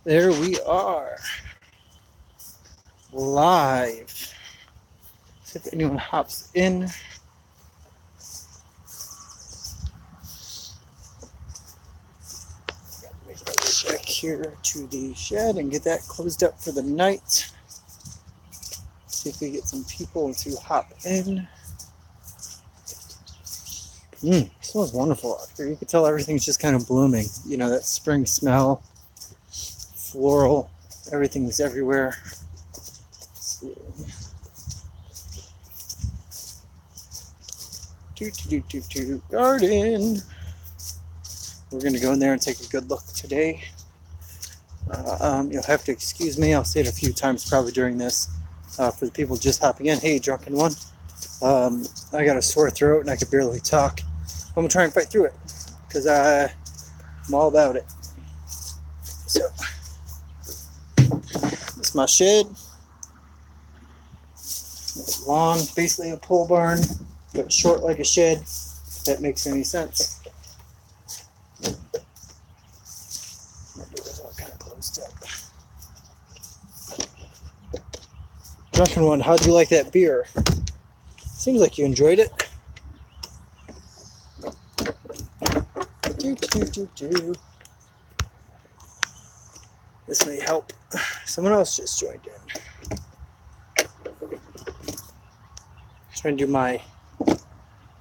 There we are, live. See if anyone hops in. Make my way back here to the shed and get that closed up for the night. See if we get some people to hop in. It smells wonderful out here. You can tell everything's just kind of blooming. You know, that spring smell, floral, everything's everywhere. Garden. We're going to go in there and take a good look today. You'll have to excuse me. I'll say it a few times probably during this. For the people just hopping in, hey, drunken one. I got a sore throat and I could barely talk. I'm going to try and fight through it because I'm all about it. So, this is my shed. It's long, basically a pole barn, but short like a shed, if that makes any sense. My door's all kind of closed up. Drunken one, how'd you like that beer? Seems like you enjoyed it. This may help. Someone else just joined in. Trying to do my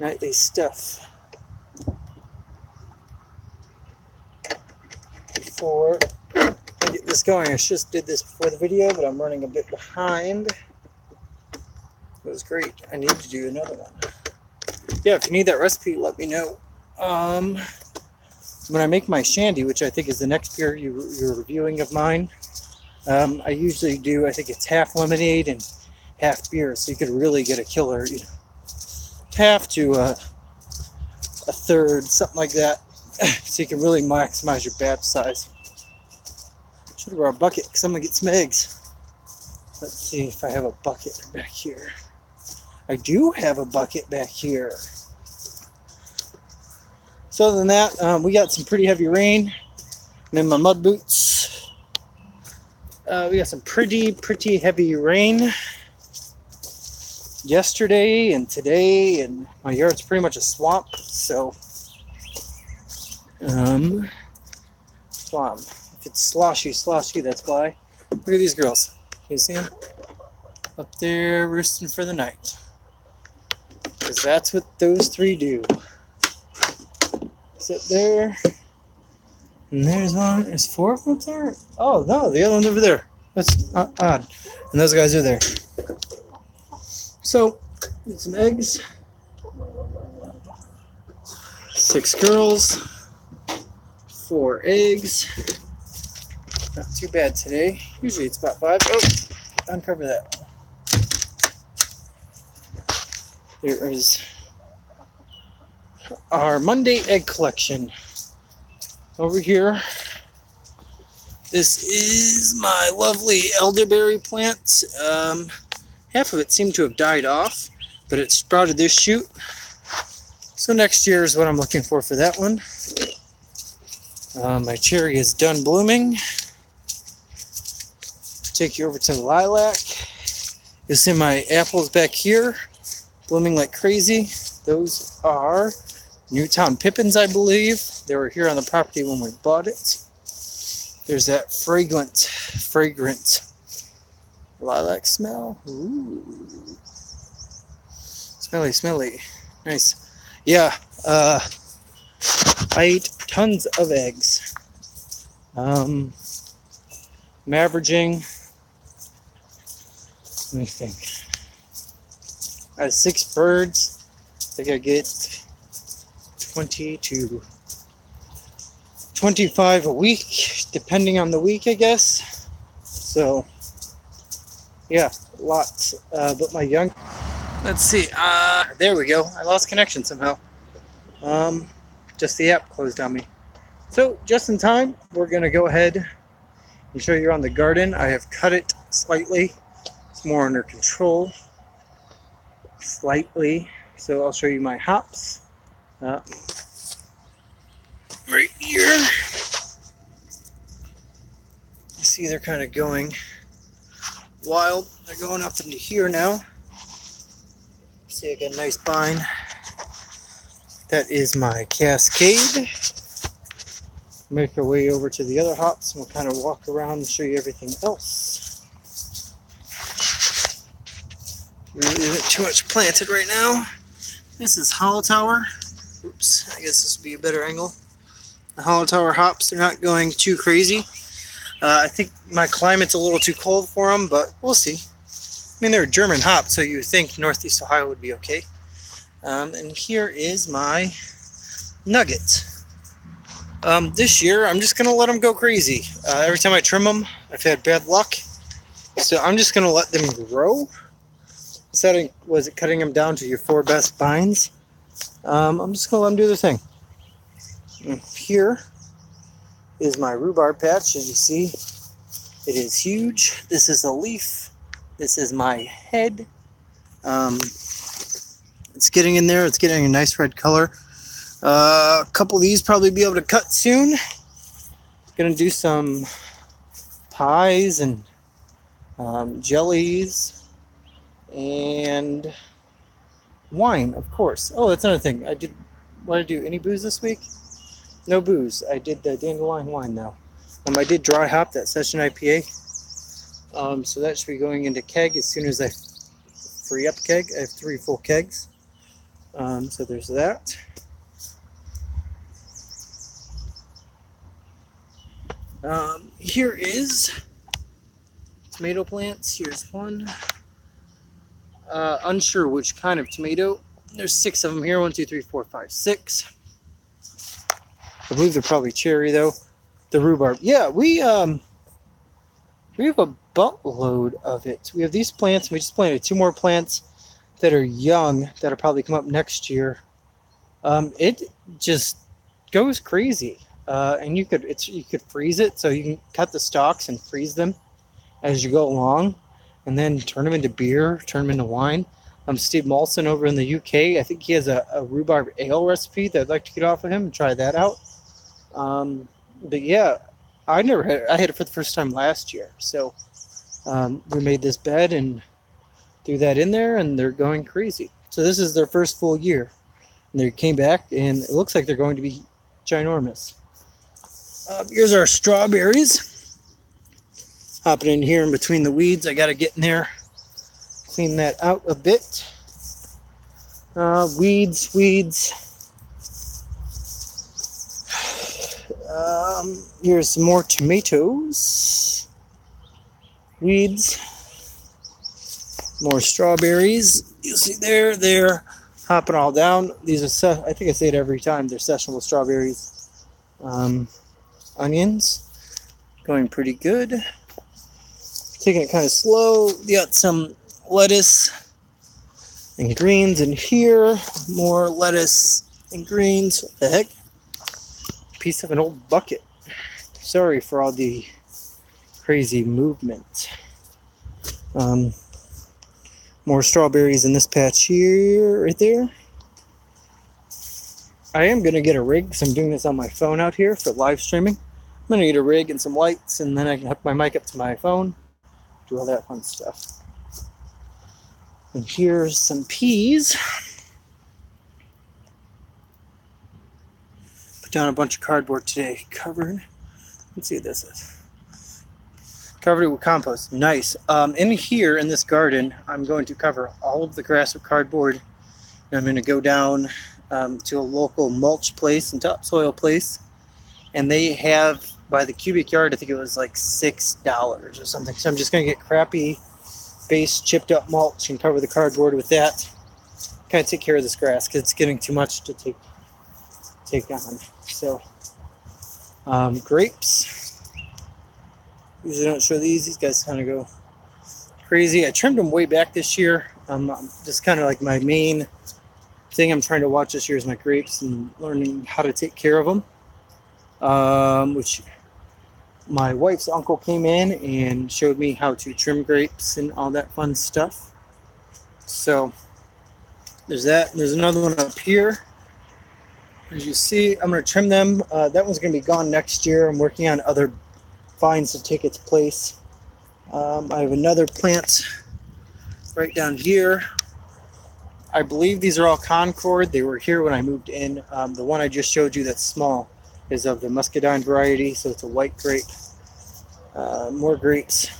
nightly stuff before I get this going. I just did this before the video, but I'm running a bit behind. It was great. I need to do another one. Yeah, if you need that recipe, let me know. When I make my shandy, which I think is the next beer you're reviewing of mine, I usually do, I think it's half lemonade and half beer, so you could really get a killer, you know, half to a third, something like that, so you can really maximize your batch size. Should have brought a bucket because I'm going to get some eggs. Let's see if I have a bucket back here. I do have a bucket back here. So other than that, we got some pretty heavy rain. I'm in my mud boots. We got some pretty heavy rain yesterday and today, and my yard's pretty much a swamp, so swamp. If it's sloshy, that's why. Look at these girls. Can you see them? Up there roosting for the night. Because that's what those three do. Sit there. And there's one. There's four of them up there? Oh, no, the other one's over there. That's odd. And those guys are there. So, get some eggs. 6 girls. 4 eggs. Not too bad today. Usually it's about 5. Oh, uncover that. There is our Monday egg collection. Over here, this is my lovely elderberry plant. Half of it seemed to have died off, but it sprouted this shoot. So next year is what I'm looking for that one. My cherry is done blooming. Take you over to the lilac. You'll see my apples back here, blooming like crazy. Those are Newtown Pippins, I believe. They were here on the property when we bought it. There's that fragrant lilac smell. Ooh. Smelly. Nice. Yeah, I ate tons of eggs. I'm averaging, let me think. I have 6 birds. I think I get 20 to 25 a week, depending on the week, I guess. So, yeah, lots. But my young... Let's see. There we go. I lost connection somehow. Just the app closed on me. So, just in time, we're going to go ahead and show you around the garden. I have cut it slightly. It's more under control. Slightly. So, I'll show you my hops. Right here. See, they're kind of going wild. They're going up into here now. See, I got a nice vine. That is my cascade. Make our way over to the other hops and we'll kind of walk around and show you everything else. There isn't too much planted right now. This is Hollow Tower. Oops, I guess this would be a better angle. The Hollow Tower hops, they're not going too crazy. I think my climate's a little too cold for them, but we'll see. I mean, they're a German hop, so you would think Northeast Ohio would be okay. And here is my Nugget. This year, I'm just going to let them go crazy. Every time I trim them, I've had bad luck. So I'm just going to let them grow. Instead of cutting them down to your 4 best vines, I'm just going to let them do their thing. And here is my rhubarb patch. As you see, it is huge. This is a leaf. This is my head. It's getting in there. It's getting a nice red color. A couple of these probably be able to cut soon. Gonna do some pies and jellies and wine, of course. Oh, that's another thing. What did I do? Any booze this week? No booze. I did the dandelion wine though. I did dry hop that session IPA. So that should be going into keg as soon as I free up keg. I have 3 full kegs. So there's that. Here is tomato plants. Here's one. Unsure which kind of tomato. There's 6 of them here. 1, 2, 3, 4, 5, 6. I believe they're probably cherry though. The rhubarb. Yeah, we have a buttload of it. We have these plants. We just planted 2 more plants that are young that'll probably come up next year. It just goes crazy. And you could freeze it, so you can cut the stalks and freeze them as you go along, and then turn them into beer, turn them into wine. Steve Molson over in the UK, I think he has a rhubarb ale recipe that I'd like to get off of him and try that out. But yeah, I had it for the first time last year. So we made this bed and threw that in there, and they're going crazy. So this is their first full year, and they came back, and it looks like they're going to be ginormous. Here's our strawberries. Hopping in here in between the weeds. I got to get in there, clean that out a bit. Weeds. Here's some more tomatoes. Weeds. More strawberries. You'll see they're hopping all down. These are, I think I say it every time, they're sessionable strawberries. Onions, going pretty good. Taking it kind of slow. You got some lettuce and greens in here. More lettuce and greens. What the heck? Piece of an old bucket. Sorry for all the crazy movement. More strawberries in this patch here, right there. I am going to get a rig because I'm doing this on my phone out here for live streaming. I'm going to get a rig and some lights, and then I can hook my mic up to my phone, do all that fun stuff. And here's some peas. Put down a bunch of cardboard today, covered. Let's see what this is. Covered it with compost. Nice. In here in this garden, I'm going to cover all of the grass with cardboard. And I'm going to go down to a local mulch place and topsoil place, and they have, by the cubic yard, I think it was like $6 or something. So I'm just going to get crappy base chipped up mulch and cover the cardboard with that. Kind of take care of this grass because it's getting too much to take on. So grapes. Usually don't show these. These guys kind of go crazy. I trimmed them way back this year. Just kind of like my main thing I'm trying to watch this year is my grapes and learning how to take care of them. Which my wife's uncle came in and showed me how to trim grapes and all that fun stuff. So there's that. There's another one up here. As you see, I'm going to trim them. That one's going to be gone next year. I'm working on other vines to take its place. I have another plant right down here. I believe these are all Concord. They were here when I moved in. The one I just showed you that's small is of the muscadine variety, so it's a white grape. More grapes.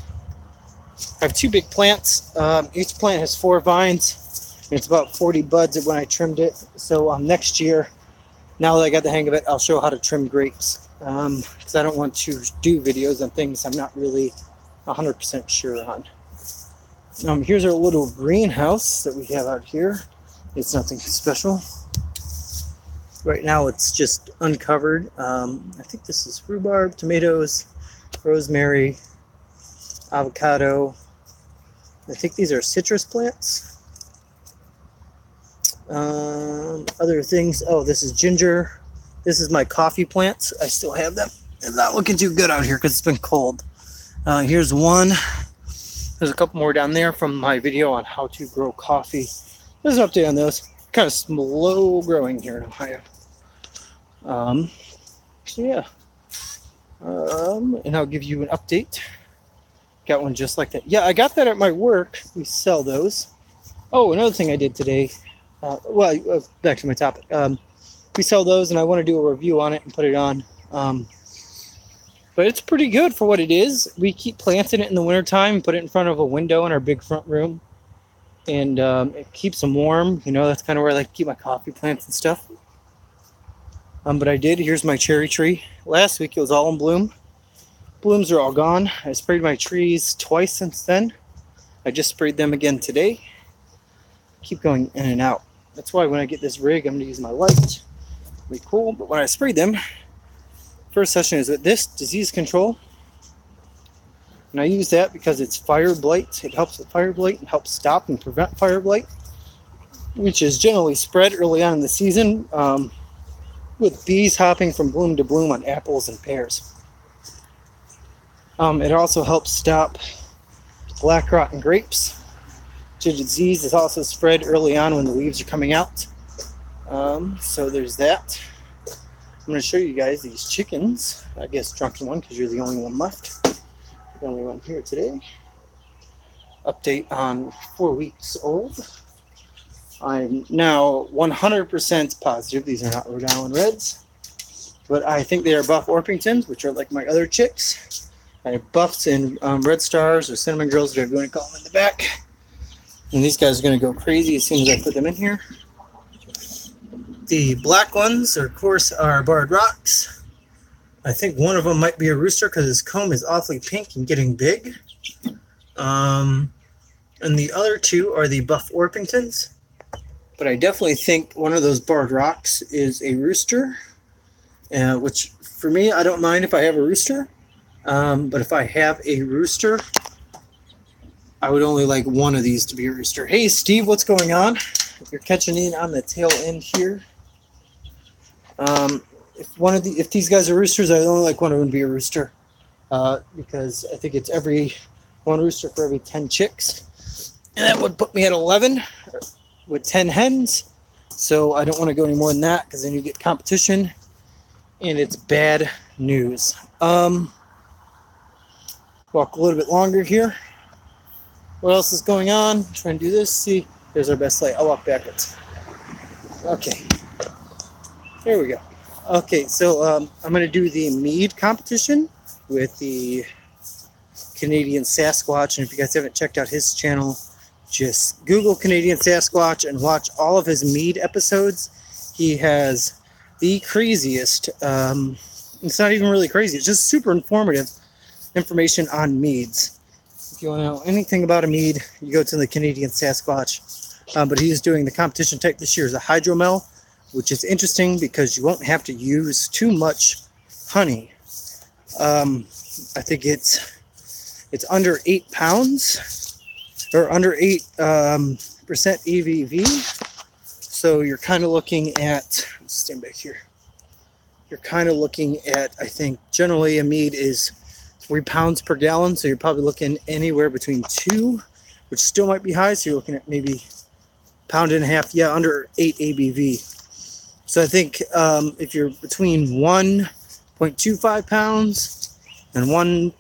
I have two big plants. Each plant has 4 vines, and it's about 40 buds when I trimmed it. So next year, now that I got the hang of it, I'll show how to trim grapes, because I don't want to do videos on things I'm not really 100% sure on. Here's our little greenhouse that we have out here. It's nothing special. Right now it's just uncovered. I think this is rhubarb, tomatoes, rosemary, avocado. I think these are citrus plants. Other things, oh, this is ginger. This is my coffee plants. I still have them. They're not looking too good out here because it's been cold. Here's one. There's a couple more down there from my video on how to grow coffee. There's an update on those. Kind of slow growing here in Ohio. So yeah. And I'll give you an update. Got one just like that. Yeah, I got that at my work. We sell those. Oh, another thing I did today. Back to my topic. We sell those, and I want to do a review on it and put it on. But it's pretty good for what it is. We keep planting it in the wintertime and put it in front of a window in our big front room. And it keeps them warm. You know, that's kind of where I like to keep my coffee plants and stuff. But I did. Here's my cherry tree. Last week it was all in bloom. Blooms are all gone. I sprayed my trees twice since then. I just sprayed them again today. Keep going in and out. That's why when I get this rig, I'm going to use my light. It'll be cool. But when I sprayed them, first session is with this disease control. And I use that because it's fire blight. It helps with fire blight and helps stop and prevent fire blight, which is generally spread early on in the season with bees hopping from bloom to bloom on apples and pears. It also helps stop black rot in grapes. The disease is also spread early on when the leaves are coming out. So there's that. I'm going to show you guys these chickens. I guess drunken one because you're the only one left. The only one here today. Update on 4 weeks old. I'm now 100% positive these are not Rhode Island Reds, but I think they are Buff Orpingtons, which are like my other chicks. I have Buffs and Red Stars or Cinnamon Girls, whatever you want to call them, in the back. And these guys are going to go crazy as soon as I put them in here. The black ones, of course, are Barred Rocks. I think one of them might be a rooster because his comb is awfully pink and getting big. And the other two are the Buff Orpingtons. But I definitely think one of those Barred Rocks is a rooster. Which, for me, I don't mind if I have a rooster. But if I have a rooster, I would only like one of these to be a rooster. Hey, Steve, what's going on? You're catching in on the tail end here. If these guys are roosters, I only like one of them to be a rooster. Because I think it's one rooster for every 10 chicks. And that would put me at 11 with 10 hens. So I don't want to go any more than that because then you get competition. And it's bad news. Walk a little bit longer here. What else is going on? Try and do this. See, there's our best light. I'll walk backwards. Okay. There we go. Okay, so I'm going to do the mead competition with the Canadian Sasquatch. And if you guys haven't checked out his channel, just Google Canadian Sasquatch and watch all of his mead episodes. He has the craziest, it's not even really crazy, it's just super informative information on meads. If you want to know anything about a mead, you go to the Canadian Sasquatch. But he's doing the competition type this year is a hydromel, which is interesting because you won't have to use too much honey. I think it's under 8 pounds or under 8% ABV. So you're kind of looking at, let's stand back here. You're kind of looking at, I think generally a mead is 3 pounds per gallon. So you're probably looking anywhere between 2, which still might be high. So you're looking at maybe 1.5 pounds, yeah, under 8 ABV. So I think if you're between 1.25 pounds And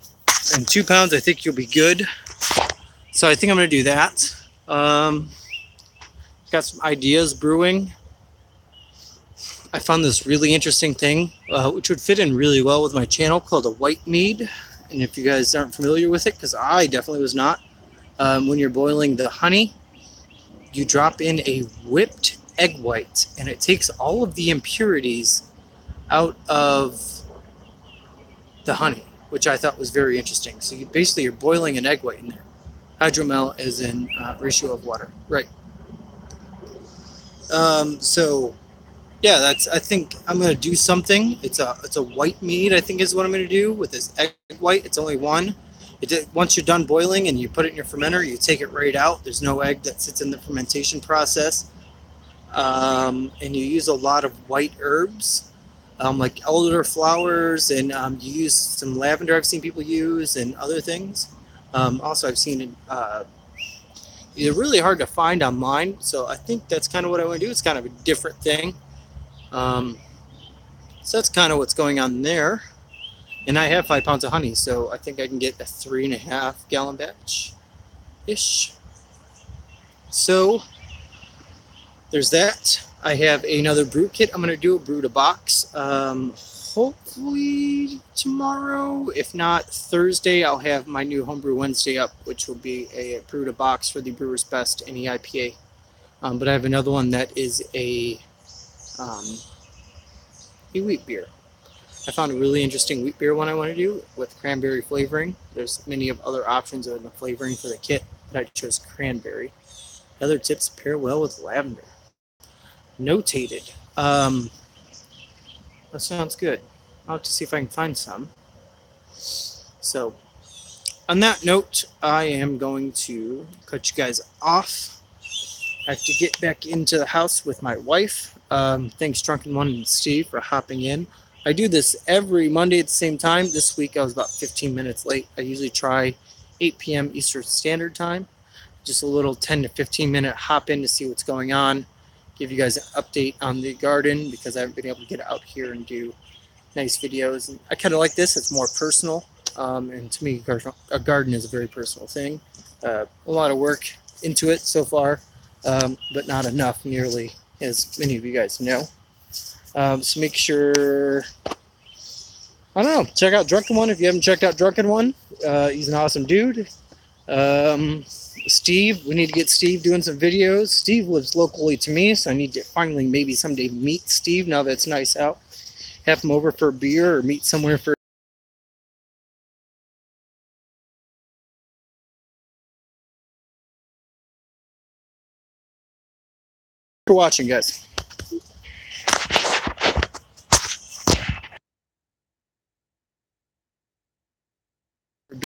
2 pounds, I think you'll be good. So I think I'm gonna do that. Got some ideas brewing. I found this really interesting thing, which would fit in really well with my channel, called a white mead. And if you guys aren't familiar with it, because I definitely was not, when you're boiling the honey, you drop in a whipped egg white, and it takes all of the impurities out of the honey, which I thought was very interesting. So basically you're boiling an egg white in there. Hydromel is in ratio of water, right? So yeah, I think I'm gonna do something. It's a white mead, I think is what I'm gonna do with this egg white. It's only one. Once you're done boiling and you put it in your fermenter, you take it right out. There's no egg that sits in the fermentation process. And you use a lot of white herbs, like elderflowers, and you use some lavender I've seen people use, and other things. Also, I've seen it. They're really hard to find online, so I think that's kind of what I want to do. It's kind of a different thing. Um, so that's kind of what's going on there. And I have 5 pounds of honey, so I think I can get a 3.5 gallon batch ish. So there's that. I have another brew kit. I'm going to do a brew to box. Hopefully tomorrow. If not Thursday, I'll have my new Homebrew Wednesday up, which will be a brew to box for the Brewer's Best and IPA. But I have another one that is a wheat beer. I found a really interesting wheat beer one I want to do with cranberry flavoring. There's many of other options in the flavoring for the kit, but I chose cranberry. Other tips pair well with lavender. Notated. That sounds good. I'll have to see if I can find some. So, on that note, I am going to cut you guys off. I have to get back into the house with my wife. Thanks, Drunken One and Steve, for hopping in. I do this every Monday at the same time. This week I was about 15 minutes late. I usually try 8 p.m. Eastern Standard Time. Just a little 10 to 15 minute hop in to see what's going on. Give you guys an update on the garden, because I haven't been able to get out here and do nice videos. And I kind of like this. It's more personal. And to me, a garden is a very personal thing. A lot of work into it so far, but not enough, nearly, as many of you guys know. So make sure, I don't know, check out Drunken One if you haven't checked out Drunken One. He's an awesome dude. Steve, we need to get Steve doing some videos. Steve lives locally to me, so I need to finally maybe someday meet Steve now that it's nice out. Have him over for a beer or meet somewhere for watching, guys.